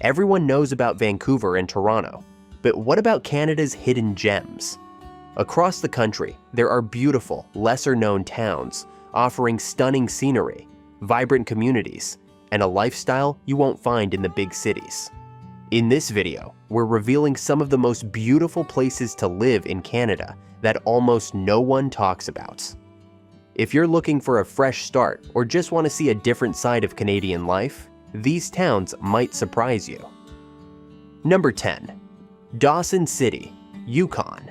Everyone knows about Vancouver and Toronto, but what about Canada's hidden gems? Across the country, there are beautiful, lesser-known towns offering stunning scenery, vibrant communities, and a lifestyle you won't find in the big cities. In this video, we're revealing some of the most beautiful places to live in Canada that almost no one talks about. If you're looking for a fresh start or just want to see a different side of Canadian life, these towns might surprise you. Number 10. Dawson City, Yukon.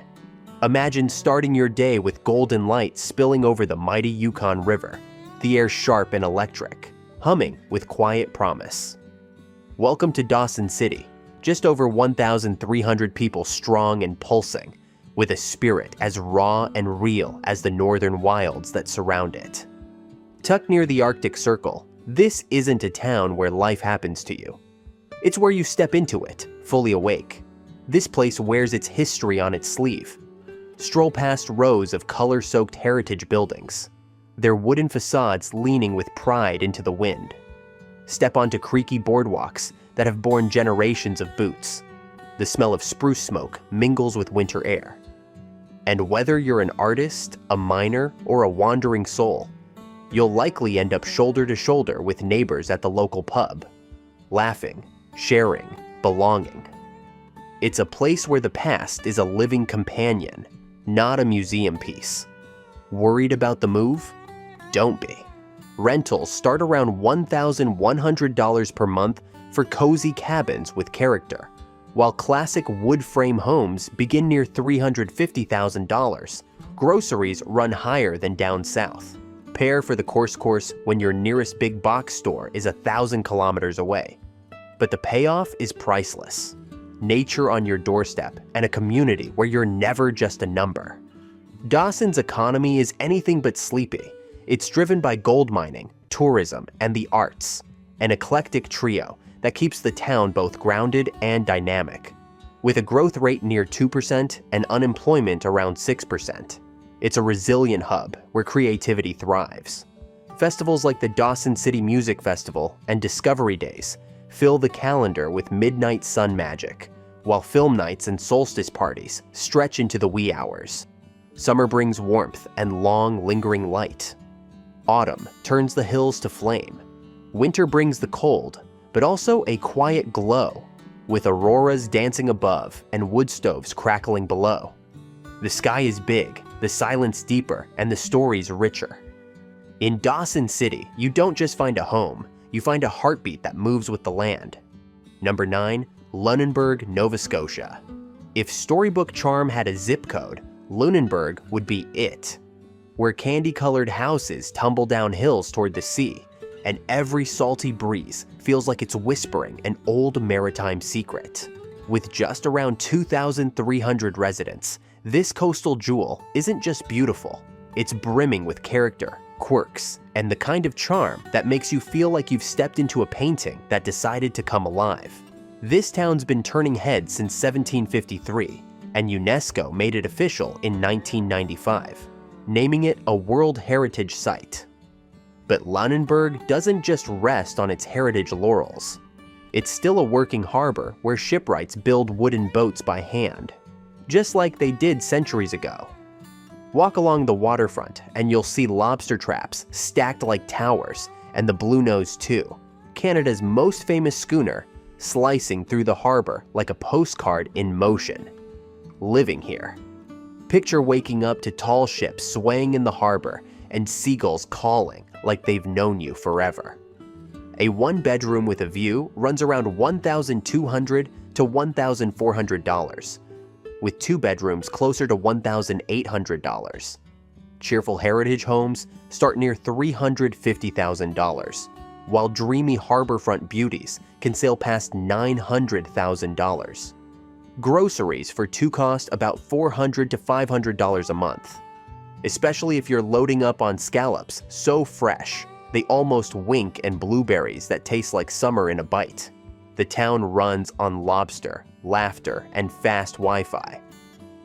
Imagine starting your day with golden light spilling over the mighty Yukon River, the air sharp and electric, humming with quiet promise. Welcome to Dawson City, just over 1,300 people strong and pulsing, with a spirit as raw and real as the northern wilds that surround it. Tucked near the Arctic Circle, this isn't a town where life happens to you. It's where you step into it, fully awake. This place wears its history on its sleeve. Stroll past rows of color-soaked heritage buildings, their wooden facades leaning with pride into the wind. Step onto creaky boardwalks that have borne generations of boots. The smell of spruce smoke mingles with winter air. And whether you're an artist, a miner, or a wandering soul, you'll likely end up shoulder to shoulder with neighbors at the local pub, laughing, sharing, belonging. It's a place where the past is a living companion, not a museum piece. Worried about the move? Don't be. Rentals start around $1,100 per month for cozy cabins with character, while classic wood frame homes begin near $350,000. Groceries run higher than down south. Prepare for the course when your nearest big box store is 1,000 kilometers away. But the payoff is priceless. Nature on your doorstep and a community where you're never just a number. Dawson's economy is anything but sleepy. It's driven by gold mining, tourism, and the arts, an eclectic trio that keeps the town both grounded and dynamic. With a growth rate near 2% and unemployment around 6%, it's a resilient hub where creativity thrives. Festivals like the Dawson City Music Festival and Discovery Days fill the calendar with midnight sun magic, while film nights and solstice parties stretch into the wee hours. Summer brings warmth and long, lingering light. Autumn turns the hills to flame. Winter brings the cold, but also a quiet glow, with auroras dancing above and wood stoves crackling below. The sky is big, the silence deeper, and the stories richer. In Dawson City, you don't just find a home, you find a heartbeat that moves with the land. Number 9. Lunenburg, Nova Scotia. If storybook charm had a zip code, Lunenburg would be it. Where candy-colored houses tumble down hills toward the sea, and every salty breeze feels like it's whispering an old maritime secret. With just around 2,300 residents, this coastal jewel isn't just beautiful, it's brimming with character, quirks, and the kind of charm that makes you feel like you've stepped into a painting that decided to come alive. This town's been turning heads since 1753, and UNESCO made it official in 1995. Naming it a World Heritage Site. But Lunenburg doesn't just rest on its heritage laurels. It's still a working harbor where shipwrights build wooden boats by hand, just like they did centuries ago. Walk along the waterfront and you'll see lobster traps stacked like towers, and the Blue Nose 2, Canada's most famous schooner, slicing through the harbor like a postcard in motion. Living here. Picture waking up to tall ships swaying in the harbor and seagulls calling like they've known you forever. A one-bedroom with a view runs around $1,200 to $1,400, with two bedrooms closer to $1,800. Cheerful heritage homes start near $350,000, while dreamy harborfront beauties can sail past $900,000. Groceries for two cost about $400 to $500 a month, especially if you're loading up on scallops so fresh they almost wink, and blueberries that taste like summer in a bite. The town runs on lobster, laughter, and fast Wi-Fi.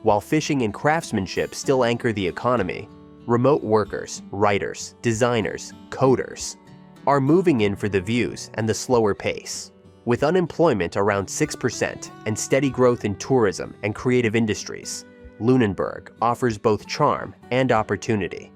While fishing and craftsmanship still anchor the economy, remote workers, writers, designers, coders are moving in for the views and the slower pace. With unemployment around 6% and steady growth in tourism and creative industries, Lunenburg offers both charm and opportunity.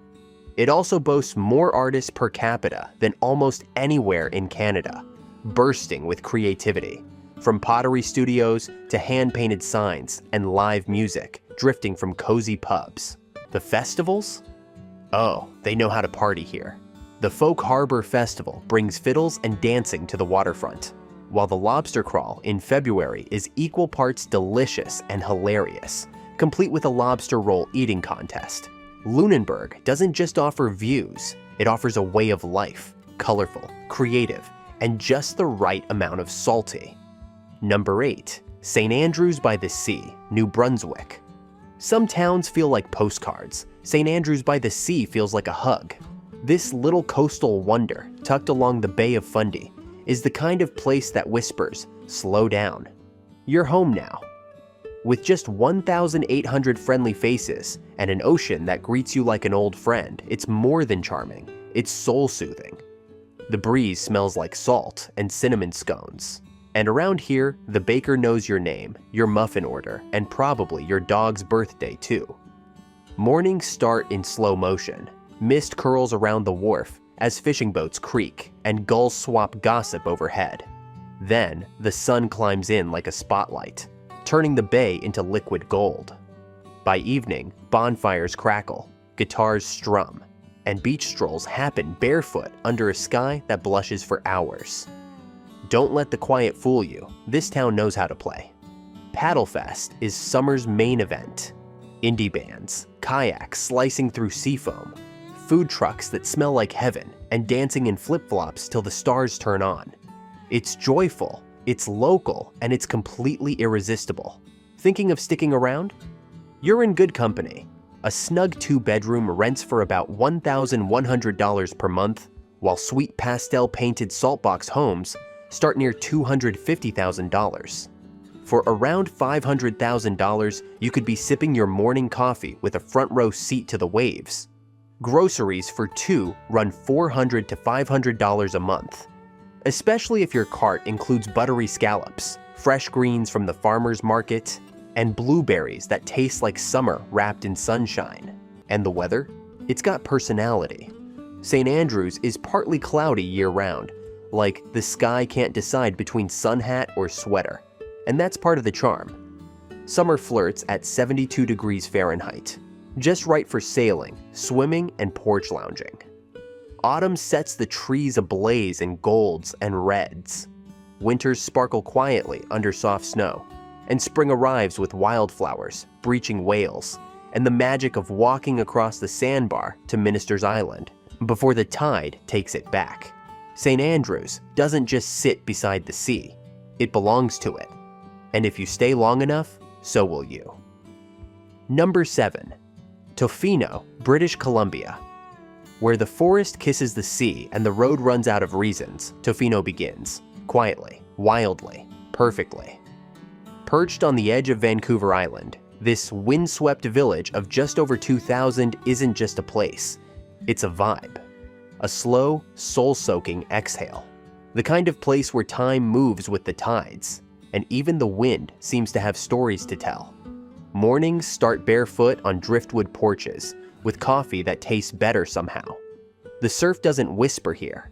It also boasts more artists per capita than almost anywhere in Canada, bursting with creativity, from pottery studios to hand-painted signs and live music drifting from cozy pubs. The festivals? Oh, they know how to party here. The Folk Harbor Festival brings fiddles and dancing to the waterfront, while the lobster crawl in February is equal parts delicious and hilarious, complete with a lobster roll eating contest. Lunenburg doesn't just offer views, it offers a way of life, colorful, creative, and just the right amount of salty. Number 8. St. Andrews by the Sea, New Brunswick. Some towns feel like postcards. St. Andrews by the Sea feels like a hug. This little coastal wonder, tucked along the Bay of Fundy, is the kind of place that whispers, "Slow down. You're home now." With just 1,800 friendly faces and an ocean that greets you like an old friend, it's more than charming. It's soul-soothing. The breeze smells like salt and cinnamon scones. And around here, the baker knows your name, your muffin order, and probably your dog's birthday too. Mornings start in slow motion. Mist curls around the wharf as fishing boats creak and gulls swap gossip overhead. Then, the sun climbs in like a spotlight, turning the bay into liquid gold. By evening, bonfires crackle, guitars strum, and beach strolls happen barefoot under a sky that blushes for hours. Don't let the quiet fool you. This town knows how to play. Paddlefest is summer's main event. Indie bands, kayaks slicing through seafoam, food trucks that smell like heaven, and dancing in flip-flops till the stars turn on. It's joyful, it's local, and it's completely irresistible. Thinking of sticking around? You're in good company. A snug 2-bedroom rents for about $1,100 per month, while sweet pastel-painted saltbox homes start near $250,000. For around $500,000, you could be sipping your morning coffee with a front-row seat to the waves. Groceries for two run $400 to $500 a month, especially if your cart includes buttery scallops, fresh greens from the farmer's market, and blueberries that taste like summer wrapped in sunshine. And the weather? It's got personality. St. Andrews is partly cloudy year-round, like the sky can't decide between sun hat or sweater, and that's part of the charm. Summer flirts at 72 degrees Fahrenheit, just right for sailing, swimming, and porch lounging. Autumn sets the trees ablaze in golds and reds. Winters sparkle quietly under soft snow, and spring arrives with wildflowers, breaching whales, and the magic of walking across the sandbar to Minister's Island before the tide takes it back. St. Andrews doesn't just sit beside the sea, it belongs to it. And if you stay long enough, so will you. Number 7. Tofino, British Columbia. Where the forest kisses the sea and the road runs out of reasons, Tofino begins, quietly, wildly, perfectly. Perched on the edge of Vancouver Island, this windswept village of just over 2,000 isn't just a place, it's a vibe. A slow, soul-soaking exhale. The kind of place where time moves with the tides, and even the wind seems to have stories to tell. Mornings start barefoot on driftwood porches, with coffee that tastes better somehow. The surf doesn't whisper here.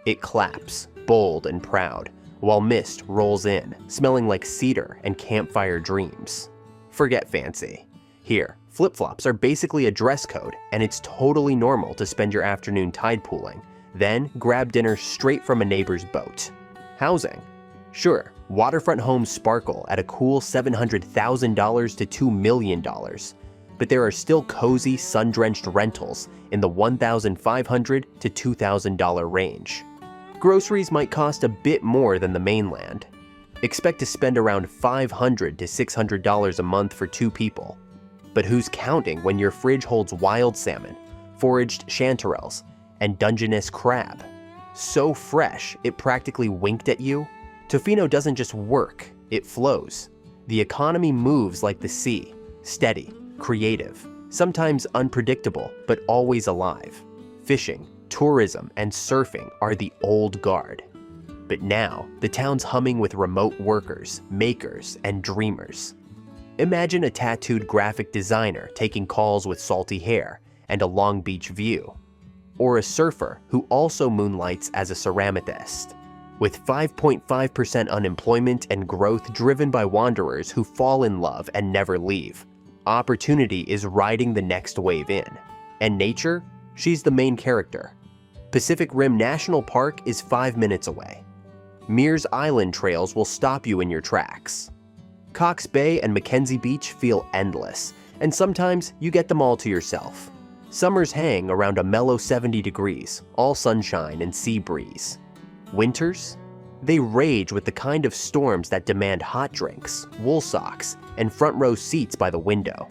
It claps, bold and proud, while mist rolls in, smelling like cedar and campfire dreams. Forget fancy. Here, flip-flops are basically a dress code, and it's totally normal to spend your afternoon tide pooling, then grab dinner straight from a neighbor's boat. Housing? Sure, waterfront homes sparkle at a cool $700,000 to $2 million, but there are still cozy, sun-drenched rentals in the $1,500 to $2,000 range. Groceries might cost a bit more than the mainland. Expect to spend around $500 to $600 a month for 2 people. But who's counting when your fridge holds wild salmon, foraged chanterelles, and Dungeness crab? So fresh, it practically winked at you? Tofino doesn't just work, it flows. The economy moves like the sea, steady, creative, sometimes unpredictable, but always alive. Fishing, tourism, and surfing are the old guard. But now, the town's humming with remote workers, makers, and dreamers. Imagine a tattooed graphic designer taking calls with salty hair and a Long Beach view. Or a surfer who also moonlights as a ceramicist. With 5.5% unemployment and growth driven by wanderers who fall in love and never leave, opportunity is riding the next wave in. And nature? She's the main character. Pacific Rim National Park is 5 minutes away. Mears Island trails will stop you in your tracks. Cox Bay and Mackenzie Beach feel endless, and sometimes you get them all to yourself. Summers hang around a mellow 70 degrees, all sunshine and sea breeze. Winters? They rage with the kind of storms that demand hot drinks, wool socks, and front row seats by the window.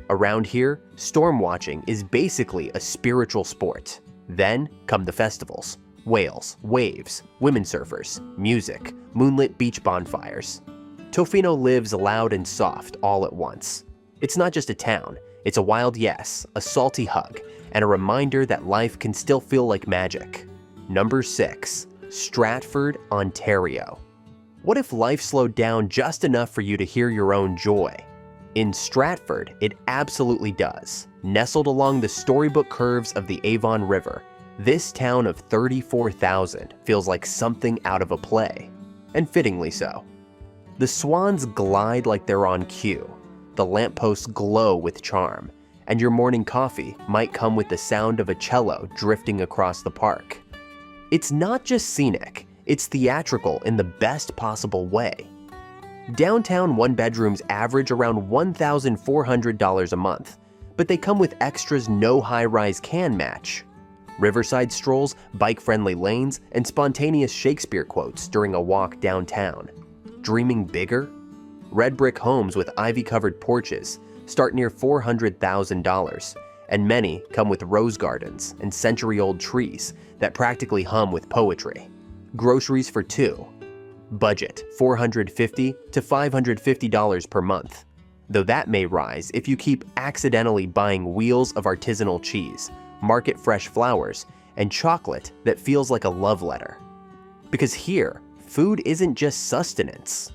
Around here, storm watching is basically a spiritual sport. Then come the festivals: whales, waves, women surfers, music, moonlit beach bonfires. Tofino lives loud and soft all at once. It's not just a town, it's a wild yes, a salty hug, and a reminder that life can still feel like magic. Number 6. Stratford, Ontario. What if life slowed down just enough for you to hear your own joy? In Stratford, it absolutely does. Nestled along the storybook curves of the Avon River, this town of 34,000 feels like something out of a play, and fittingly so. The swans glide like they're on cue, the lampposts glow with charm, and your morning coffee might come with the sound of a cello drifting across the park. It's not just scenic, it's theatrical in the best possible way. Downtown one-bedrooms average around $1,400 a month, but they come with extras no high-rise can match. Riverside strolls, bike-friendly lanes, and spontaneous Shakespeare quotes during a walk downtown. Dreaming bigger? Red brick homes with ivy-covered porches start near $400,000, and many come with rose gardens and century-old trees that practically hum with poetry. Groceries for two. Budget $450 to $550 per month, though that may rise if you keep accidentally buying wheels of artisanal cheese, market-fresh flowers, and chocolate that feels like a love letter. Because here, food isn't just sustenance,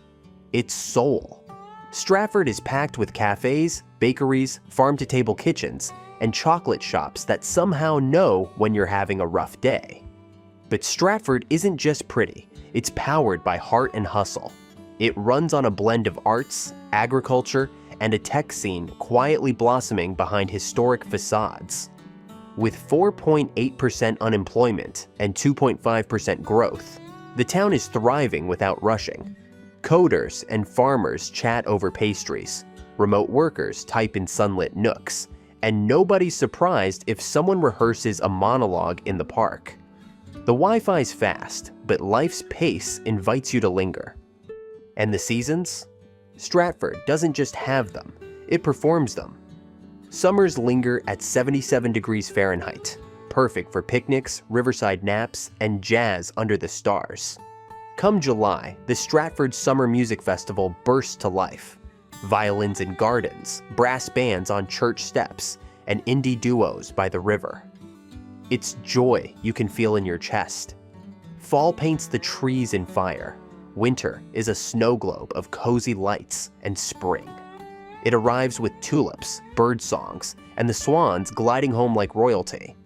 it's soul. Stratford is packed with cafes, bakeries, farm-to-table kitchens, and chocolate shops that somehow know when you're having a rough day. But Stratford isn't just pretty, it's powered by heart and hustle. It runs on a blend of arts, agriculture, and a tech scene quietly blossoming behind historic facades. With 4.8% unemployment and 2.5% growth, the town is thriving without rushing. Coders and farmers chat over pastries, remote workers type in sunlit nooks, and nobody's surprised if someone rehearses a monologue in the park. The Wi-Fi's fast, but life's pace invites you to linger. And the seasons? Stratford doesn't just have them, it performs them. Summers linger at 77 degrees Fahrenheit, perfect for picnics, riverside naps, and jazz under the stars. Come July, the Stratford Summer Music Festival bursts to life. Violins in gardens, brass bands on church steps, and indie duos by the river. It's joy you can feel in your chest. Fall paints the trees in fire. Winter is a snow globe of cozy lights, and spring. It arrives with tulips, bird songs, and the swans gliding home like royalty.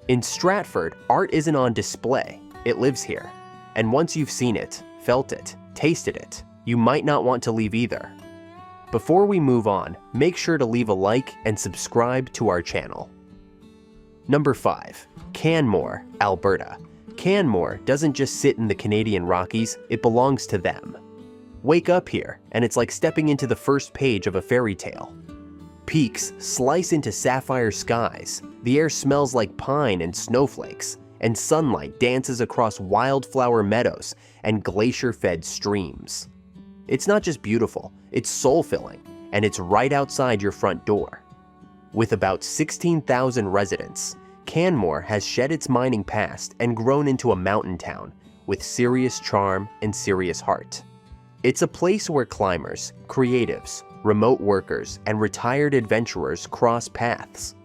In Stratford, art isn't on display, it lives here. And once you've seen it, felt it, tasted it, you might not want to leave either. Before we move on, make sure to leave a like and subscribe to our channel. Number 5. Canmore, Alberta. Canmore doesn't just sit in the Canadian Rockies, it belongs to them. Wake up here, and it's like stepping into the first page of a fairy tale. Peaks slice into sapphire skies, the air smells like pine and snowflakes, and sunlight dances across wildflower meadows and glacier-fed streams. It's not just beautiful, it's soul-filling, and it's right outside your front door. With about 16,000 residents, Canmore has shed its mining past and grown into a mountain town with serious charm and serious heart. It's a place where climbers, creatives, remote workers, and retired adventurers cross paths,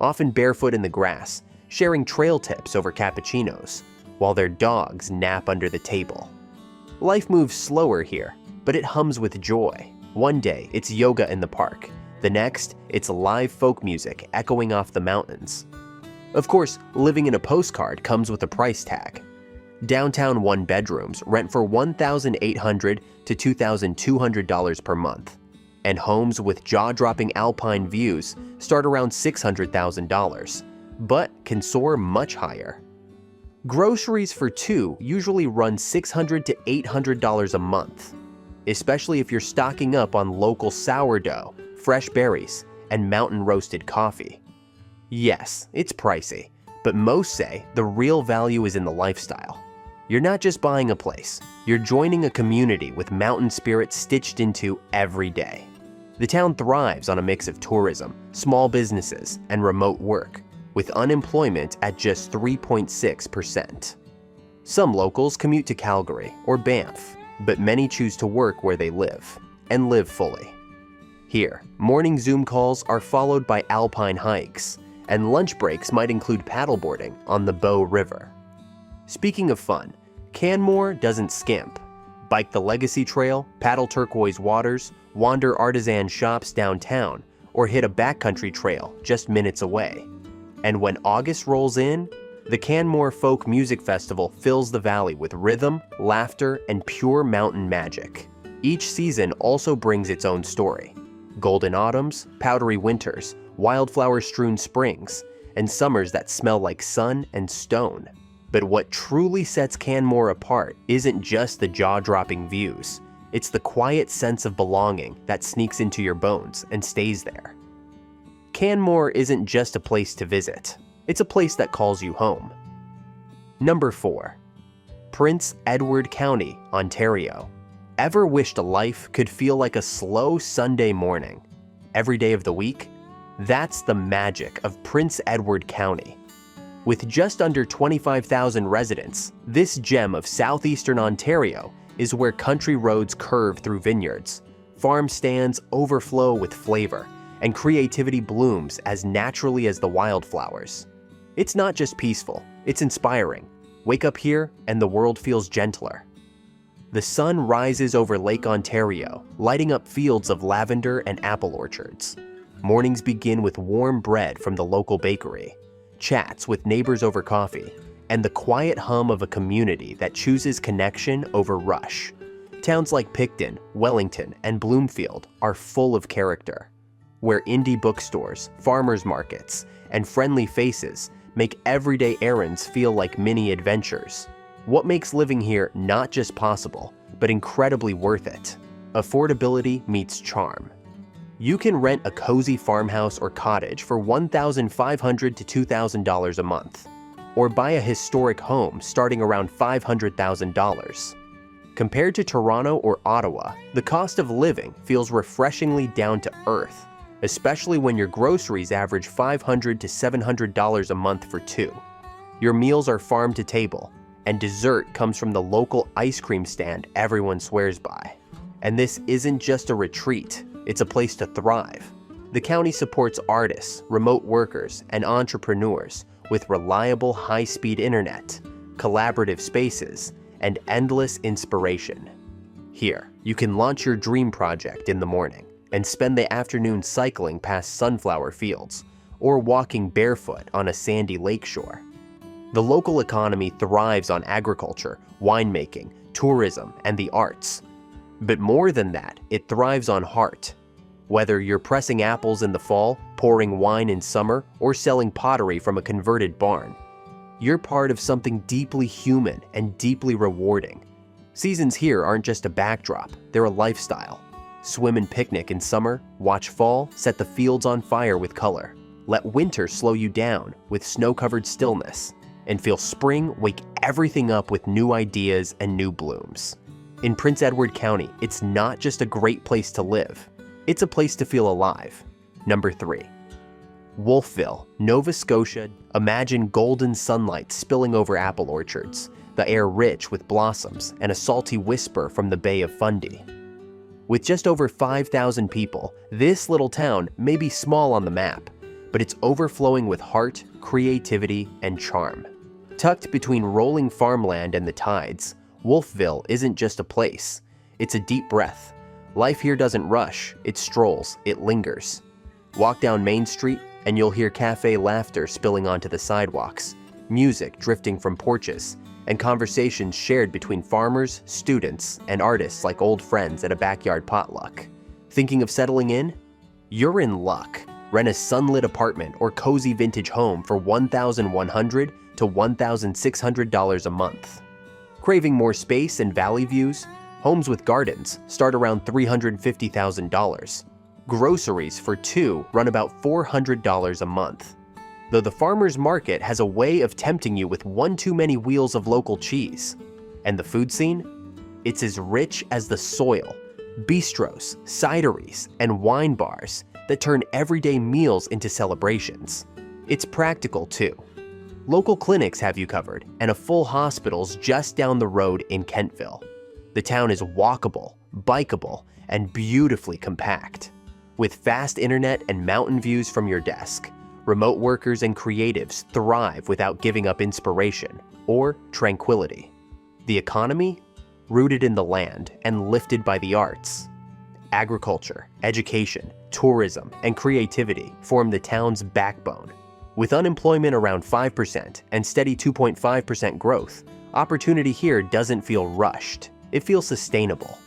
often barefoot in the grass, sharing trail tips over cappuccinos, while their dogs nap under the table. Life moves slower here, but it hums with joy. One day, it's yoga in the park. The next, it's live folk music echoing off the mountains. Of course, living in a postcard comes with a price tag. Downtown one-bedrooms rent for $1,800 to $2,200 per month, and homes with jaw-dropping alpine views start around $600,000, but can soar much higher. Groceries for two usually run $600 to $800 a month, especially if you're stocking up on local sourdough, fresh berries, and mountain-roasted coffee. Yes, it's pricey, but most say the real value is in the lifestyle. You're not just buying a place, you're joining a community with mountain spirit stitched into every day. The town thrives on a mix of tourism, small businesses, and remote work, with unemployment at just 3.6%. Some locals commute to Calgary or Banff, but many choose to work where they live, and live fully. Here, morning Zoom calls are followed by alpine hikes, and lunch breaks might include paddleboarding on the Bow River. Speaking of fun, Canmore doesn't skimp. Bike the Legacy Trail, paddle turquoise waters, wander artisan shops downtown, or hit a backcountry trail just minutes away. And when August rolls in, the Canmore Folk Music Festival fills the valley with rhythm, laughter, and pure mountain magic. Each season also brings its own story. Golden autumns, powdery winters, wildflower-strewn springs, and summers that smell like sun and stone. But what truly sets Canmore apart isn't just the jaw-dropping views. It's the quiet sense of belonging that sneaks into your bones and stays there. Canmore isn't just a place to visit. It's a place that calls you home. Number 4. Prince Edward County, Ontario. Ever wished a life could feel like a slow Sunday morning every day of the week? That's the magic of Prince Edward County. With just under 25,000 residents, this gem of southeastern Ontario is where country roads curve through vineyards, farm stands overflow with flavor, and creativity blooms as naturally as the wildflowers. It's not just peaceful, it's inspiring. Wake up here and the world feels gentler. The sun rises over Lake Ontario, lighting up fields of lavender and apple orchards. Mornings begin with warm bread from the local bakery, chats with neighbors over coffee, and the quiet hum of a community that chooses connection over rush. Towns like Picton, Wellington, and Bloomfield are full of character, where indie bookstores, farmers markets, and friendly faces make everyday errands feel like mini adventures. What makes living here not just possible, but incredibly worth it? Affordability meets charm. You can rent a cozy farmhouse or cottage for $1,500 to $2,000 a month, or buy a historic home starting around $500,000. Compared to Toronto or Ottawa, the cost of living feels refreshingly down to earth, especially when your groceries average $500 to $700 a month for two. Your meals are farm to table, and dessert comes from the local ice cream stand everyone swears by. And this isn't just a retreat, it's a place to thrive. The county supports artists, remote workers, and entrepreneurs with reliable high-speed internet, collaborative spaces, and endless inspiration. Here, you can launch your dream project in the morning and spend the afternoon cycling past sunflower fields or walking barefoot on a sandy lakeshore. The local economy thrives on agriculture, winemaking, tourism, and the arts. But more than that, it thrives on heart. Whether you're pressing apples in the fall, pouring wine in summer, or selling pottery from a converted barn, you're part of something deeply human and deeply rewarding. Seasons here aren't just a backdrop, they're a lifestyle. Swim and picnic in summer, watch fall set the fields on fire with color. Let winter slow you down with snow-covered stillness, and feel spring wake everything up with new ideas and new blooms. In Prince Edward County, it's not just a great place to live, it's a place to feel alive. Number 3. Wolfville, Nova Scotia. Imagine golden sunlight spilling over apple orchards, the air rich with blossoms, and a salty whisper from the Bay of Fundy. With just over 5,000 people, this little town may be small on the map, but it's overflowing with heart, creativity, and charm. Tucked between rolling farmland and the tides, Wolfville isn't just a place. It's a deep breath. Life here doesn't rush, it strolls, it lingers. Walk down Main Street and you'll hear cafe laughter spilling onto the sidewalks, music drifting from porches, and conversations shared between farmers, students, and artists like old friends at a backyard potluck. Thinking of settling in? You're in luck. Rent a sunlit apartment or cozy vintage home for $1,100 to $1,600 a month. Craving more space and valley views? Homes with gardens start around $350,000. Groceries for two run about $400 a month. Though the farmer's market has a way of tempting you with one too many wheels of local cheese. And the food scene? It's as rich as the soil. Bistros, cideries, and wine bars that turn everyday meals into celebrations. It's practical too. Local clinics have you covered, and a full hospital's just down the road in Kentville. The town is walkable, bikeable, and beautifully compact. With fast internet and mountain views from your desk, remote workers and creatives thrive without giving up inspiration or tranquility. The economy? Rooted in the land and lifted by the arts. Agriculture, education, tourism, and creativity form the town's backbone. With unemployment around 5% and steady 2.5% growth, opportunity here doesn't feel rushed. It feels sustainable.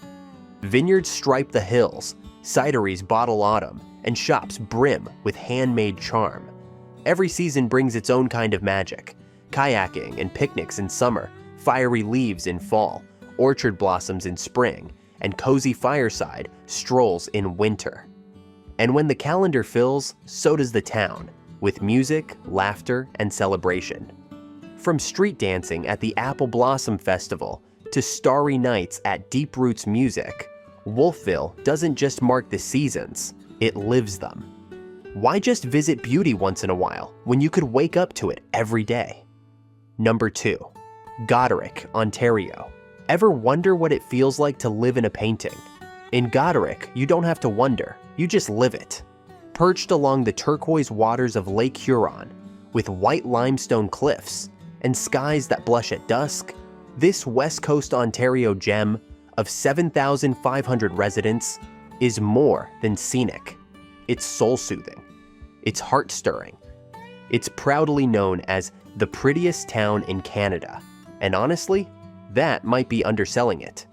Vineyards stripe the hills, cideries bottle autumn, and shops brim with handmade charm. Every season brings its own kind of magic. Kayaking and picnics in summer, fiery leaves in fall, orchard blossoms in spring, and cozy fireside strolls in winter. And when the calendar fills, so does the town, with music, laughter, and celebration. From street dancing at the Apple Blossom Festival to starry nights at Deep Roots Music, Wolfville doesn't just mark the seasons, it lives them. Why just visit beauty once in a while when you could wake up to it every day? Number 2. Goderic, Ontario. Ever wonder what it feels like to live in a painting? In Goderic, you don't have to wonder, you just live it. Perched along the turquoise waters of Lake Huron, with white limestone cliffs and skies that blush at dusk, this West Coast Ontario gem of 7,500 residents is more than scenic. It's soul-soothing. It's heart-stirring. It's proudly known as the prettiest town in Canada, and honestly, that might be underselling it.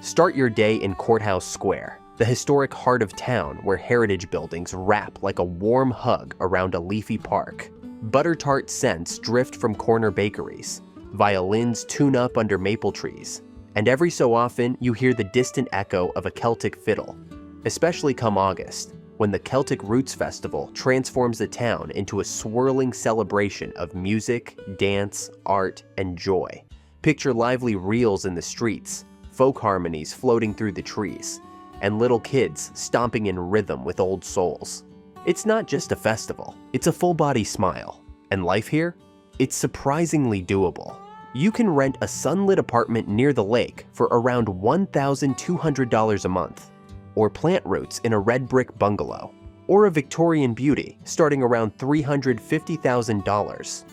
Start your day in Courthouse Square, the historic heart of town where heritage buildings wrap like a warm hug around a leafy park. Butter-tart scents drift from corner bakeries. Violins tune up under maple trees. And every so often, you hear the distant echo of a Celtic fiddle, especially come August, when the Celtic Roots Festival transforms the town into a swirling celebration of music, dance, art, and joy. Picture lively reels in the streets, folk harmonies floating through the trees, and little kids stomping in rhythm with old souls. It's not just a festival, it's a full-body smile. And life here? It's surprisingly doable. You can rent a sunlit apartment near the lake for around $1,200 a month, or plant roots in a red brick bungalow, or a Victorian beauty starting around $350,000.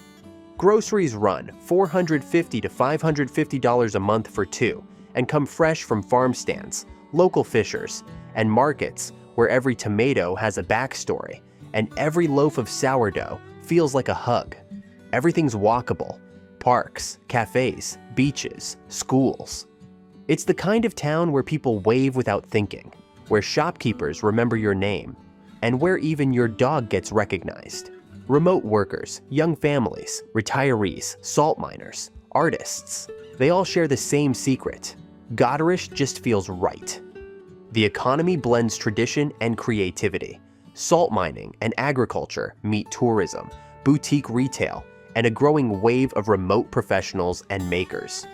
Groceries run $450 to $550 a month for two and come fresh from farm stands, local fishers, and markets where every tomato has a backstory and every loaf of sourdough feels like a hug. Everything's walkable. Parks, cafes, beaches, schools. It's the kind of town where people wave without thinking, where shopkeepers remember your name, and where even your dog gets recognized. Remote workers, young families, retirees, salt miners, artists, they all share the same secret. Goderic just feels right. The economy blends tradition and creativity. Salt mining and agriculture meet tourism, boutique retail, and a growing wave of remote professionals and makers.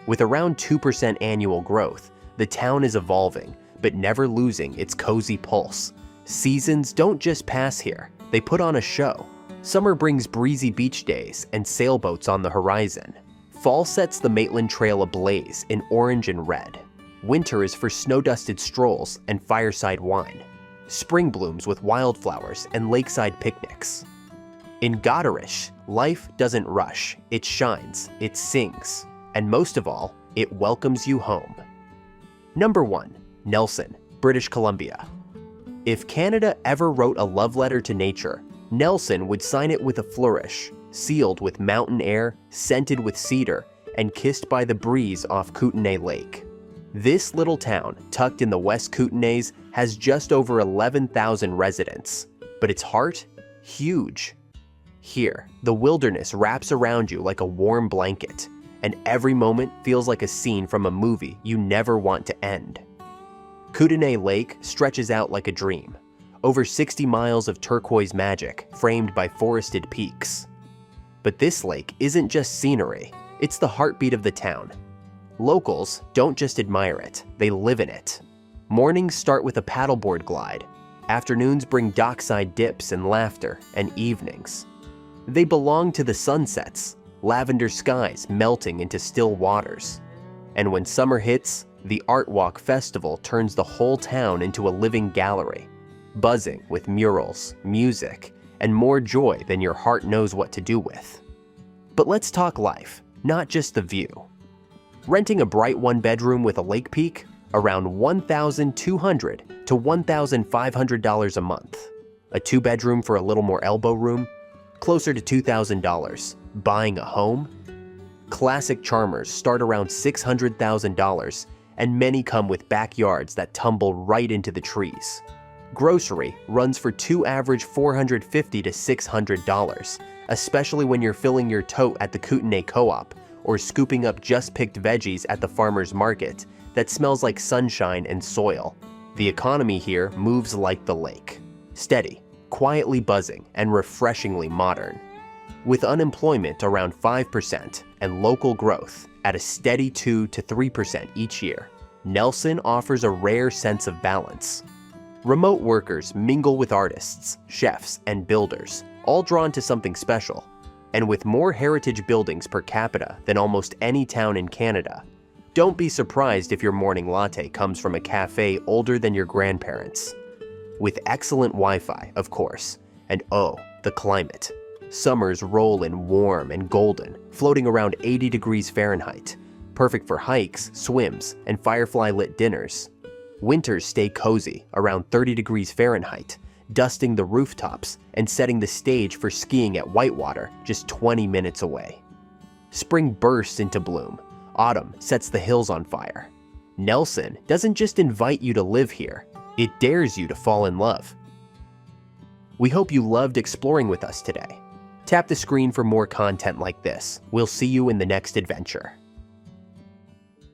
With around 2% annual growth, the town is evolving, but never losing its cozy pulse. Seasons don't just pass here, they put on a show. Summer brings breezy beach days and sailboats on the horizon. Fall sets the Maitland Trail ablaze in orange and red. Winter is for snow-dusted strolls and fireside wine. Spring blooms with wildflowers and lakeside picnics. In Godderish, life doesn't rush, it shines, it sings, and most of all, it welcomes you home. Number 1. Nelson, British Columbia. If Canada ever wrote a love letter to nature, Nelson would sign it with a flourish, sealed with mountain air, scented with cedar, and kissed by the breeze off Kootenay Lake. This little town, tucked in the West Kootenays, has just over 11,000 residents, but its heart? Huge. Here, the wilderness wraps around you like a warm blanket, and every moment feels like a scene from a movie you never want to end. Kootenay Lake stretches out like a dream, over 60 miles of turquoise magic framed by forested peaks. But this lake isn't just scenery, it's the heartbeat of the town. Locals don't just admire it, they live in it. Mornings start with a paddleboard glide, afternoons bring dockside dips and laughter, and evenings. They belong to the sunsets, lavender skies melting into still waters. And when summer hits, the Art Walk Festival turns the whole town into a living gallery, buzzing with murals, music, and more joy than your heart knows what to do with. But let's talk life, not just the view. Renting a bright one-bedroom with a lake peak? Around $1,200 to $1,500 a month. A two-bedroom for a little more elbow room? Closer to $2,000. Buying a home? Classic charmers start around $600,000, and many come with backyards that tumble right into the trees. Grocery runs for two average $450 to $600, especially when you're filling your tote at the Kootenay Co-op or scooping up just-picked veggies at the farmer's market that smells like sunshine and soil. The economy here moves like the lake. Steady, quietly buzzing, and refreshingly modern. With unemployment around 5% and local growth at a steady 2 to 3% each year, Nelson offers a rare sense of balance. Remote workers mingle with artists, chefs, and builders, all drawn to something special. And with more heritage buildings per capita than almost any town in Canada, don't be surprised if your morning latte comes from a cafe older than your grandparents'. With excellent Wi-Fi, of course, and oh, the climate. Summers roll in warm and golden, floating around 80 degrees Fahrenheit, perfect for hikes, swims, and firefly-lit dinners. Winters stay cozy, around 30 degrees Fahrenheit, dusting the rooftops and setting the stage for skiing at Whitewater, just 20 minutes away. Spring bursts into bloom. Autumn sets the hills on fire. Nelson doesn't just invite you to live here, it dares you to fall in love. We hope you loved exploring with us today. Tap the screen for more content like this. We'll see you in the next adventure.